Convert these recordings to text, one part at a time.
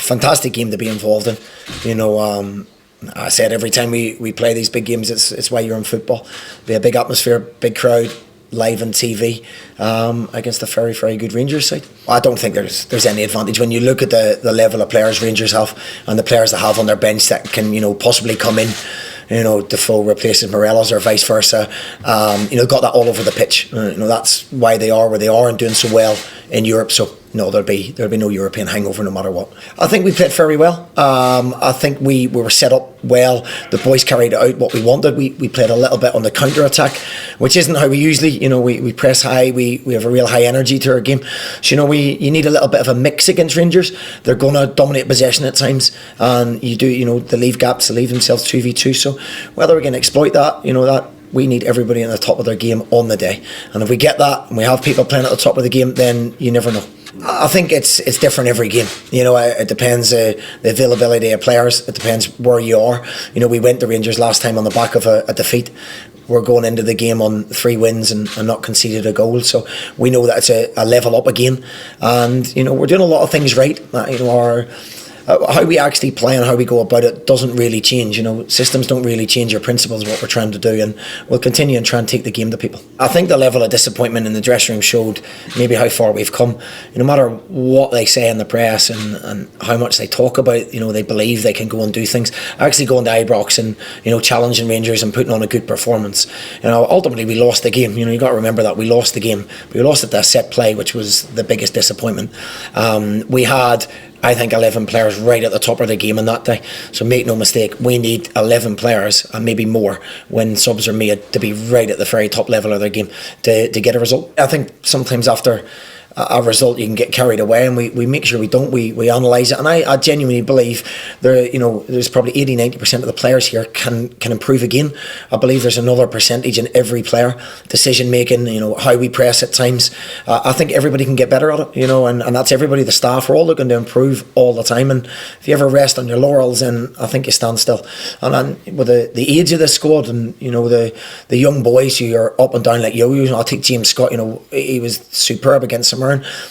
Fantastic game to be involved in. I said every time we play these big games, it's why you're in football. Be a big atmosphere, big crowd, live on TV against a very, very good Rangers side. I don't think there's any advantage when you look at the level of players Rangers have and the players they have on their bench that can possibly come in. Defoe replaces Morelos or vice versa. Got that all over the pitch. That's why they are where they are and doing so well in Europe. So no, there'll be no European hangover no matter what. I think we played very well. I think we were set up well. The boys carried out what we wanted. We played a little bit on the counter attack, which isn't how we usually. We press high. We have a real high energy to our game. So you need a little bit of a mix against Rangers. They're going to dominate possession at times, and you do they leave gaps, they leave themselves 2v2. So whether we can exploit that, that. We need everybody in the top of their game on the day, and if we get that and we have people playing at the top of the game, then you never know. I think it's different every game. It depends the availability of players. It depends where you are. We went to Rangers last time on the back of a defeat. We're going into the game on 3 wins and not conceded a goal, so we know that it's a level up again, and we're doing a lot of things right. How we actually play and how we go about it doesn't really change. Systems don't really change. Your principles, what we're trying to do, and we'll continue and try and take the game to people. I think the level of disappointment in the dressing room showed maybe how far we've come. No matter what they say in the press and how much they talk about, they believe they can go and do things. Actually going to Ibrox and challenging Rangers and putting on a good performance. Ultimately we lost the game. You got to remember that we lost the game. We lost at that set play, which was the biggest disappointment. We had, I think, 11 players right at the top of the game on that day. So make no mistake, we need 11 players and maybe more when subs are made to be right at the very top level of their game to get a result. I think sometimes after a result you can get carried away, and we make sure we don't. We analyse it, and I genuinely believe there's probably 80-90% of the players here can improve again. I believe there's another percentage in every player, decision making, how we press at times. I think everybody can get better at it, and that's everybody. The staff, we're all looking to improve all the time, and if you ever rest on your laurels, then I think you stand still. And with the age of the squad and the young boys who are up and down like yo-yos, I'll take James Scott. He was superb against St. Mirren.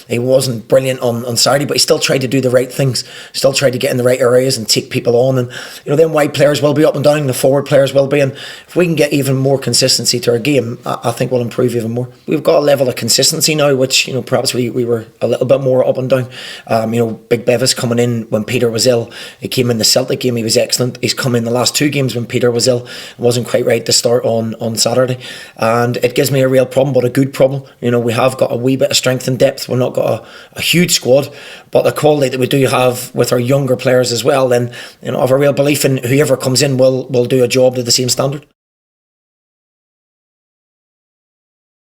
He wasn't brilliant on Saturday, but he still tried to do the right things, still tried to get in the right areas and take people on. And then wide players will be up and down, the forward players will be, and if we can get even more consistency to our game, I think we'll improve even more. We've got a level of consistency now which perhaps we were a little bit more up and down. Big Bevis coming in when Peter was ill. He came in the Celtic game, he was excellent. He's come in the last 2 games when Peter was ill. It wasn't quite right to start on Saturday, and it gives me a real problem, but a good problem. We have got a wee bit of strength and depth. We're not got a huge squad, but the quality that we do have with our younger players as well, then I have a real belief in whoever comes in will do a job to the same standard.